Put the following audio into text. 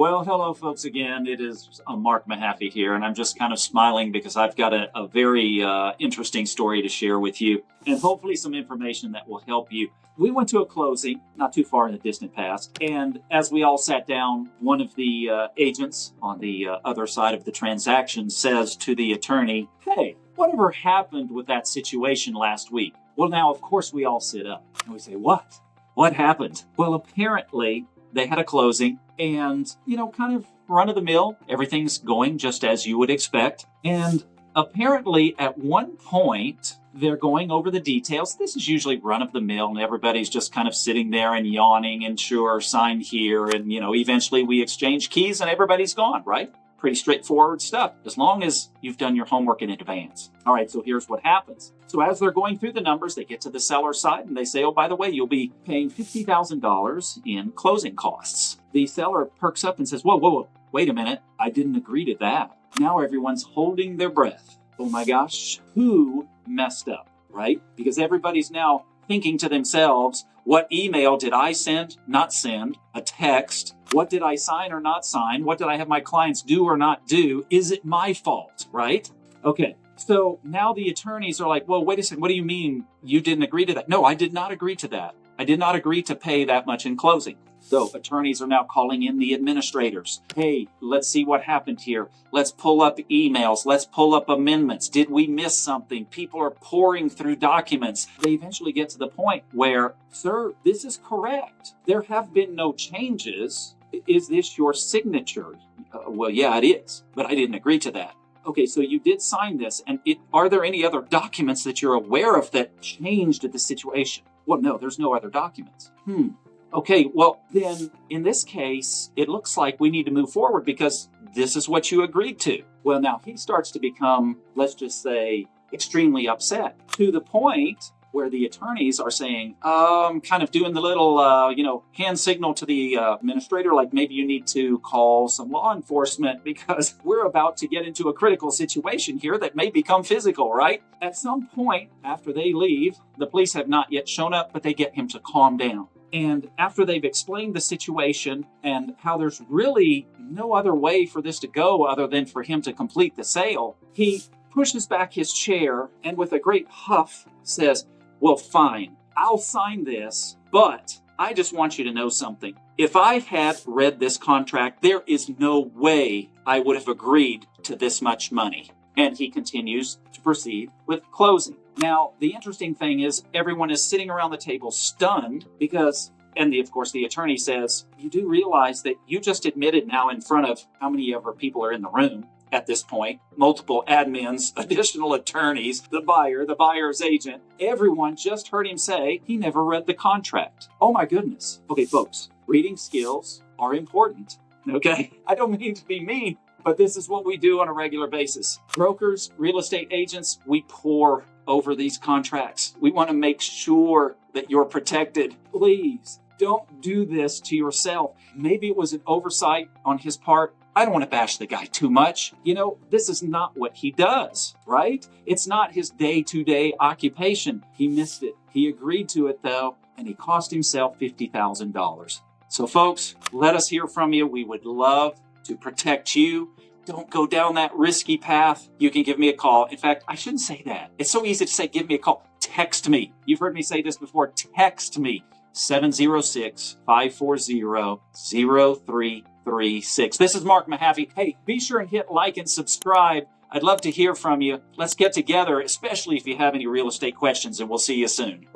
Well, hello, folks, again. It is Mark Mahaffey here, and I'm just kind of smiling because I've got a very interesting story to share with you, and hopefully some information that will help you. We went to a closing not too far in the distant past, and as we all sat down, one of the agents on the other side of the transaction says to the attorney, "Hey, whatever happened with that situation last week?" Well, now, of course, we all sit up, and we say, "What? What happened?" Well, apparently, they had a closing and, kind of run of the mill. Everything's going just as you would expect. And apparently at one point, they're going over the details. This is usually run of the mill and everybody's just kind of sitting there and yawning and sure, sign here. And, eventually we exchange keys and everybody's gone, right? Pretty straightforward stuff, as long as you've done your homework in advance. All right, so here's what happens. So as they're going through the numbers, they get to the seller's side and they say, "Oh, by the way, you'll be paying $50,000 in closing costs." The seller perks up and says, whoa, wait a minute. I didn't agree to that. Not everyone's holding their breath. Oh my gosh, who messed up, right? Because everybody's now thinking to themselves, what email did I send, not send? A text? What did I sign or not sign? What did I have my clients do or not do? Is it my fault, right? Okay, so now the attorneys are like, well, wait a second, what do you mean you didn't agree to that? No, I did not agree to that. I did not agree to pay that much in closing. So attorneys are now calling in the administrators. Hey, let's see what happened here. Let's pull up emails. Let's pull up amendments. Did we miss something? People are pouring through documents. They eventually get to the point where, sir, this is correct. There have been no changes. Is this your signature? Well, yeah, it is, but I didn't agree to that. Okay, so you did sign this, and are there any other documents that you're aware of that changed the situation? Well, no, there's no other documents. Okay, well, then in this case, it looks like we need to move forward because this is what you agreed to. Well, now he starts to become, let's just say, extremely upset to the point where the attorneys are saying, kind of doing the little, hand signal to the administrator, like maybe you need to call some law enforcement because we're about to get into a critical situation here that may become physical, right? At some point after they leave, the police have not yet shown up, but they get him to calm down. And after they've explained the situation and how there's really no other way for this to go other than for him to complete the sale, he pushes back his chair and with a great huff says, well, fine, I'll sign this, but I just want you to know something. If I had read this contract, there is no way I would have agreed to this much money. And he continues to proceed with closing. Now, the interesting thing is everyone is sitting around the table stunned because, of course, the attorney says, you do realize that you just admitted now in front of how many ever people are in the room at this point, multiple admins, additional attorneys, the buyer, the buyer's agent, everyone just heard him say he never read the contract. Oh my goodness. Okay, folks, reading skills are important, okay? I don't mean to be mean, but this is what we do on a regular basis. Brokers, real estate agents, we pore over these contracts. We want to make sure that you're protected. Please don't do this to yourself. Maybe it was an oversight on his part. I don't want to bash the guy too much. This is not what he does, right? It's not his day-to-day occupation. He missed it. He agreed to it though, and he cost himself $50,000. So folks, let us hear from you. We would love to protect you. Don't go down that risky path. You can give me a call. In fact, I shouldn't say that. It's so easy to say, give me a call. Text me. You've heard me say this before. Text me. 706-540-0336. This is Mark Mahaffey. Hey, be sure and hit like and subscribe. I'd love to hear from you. Let's get together, especially if you have any real estate questions, and we'll see you soon.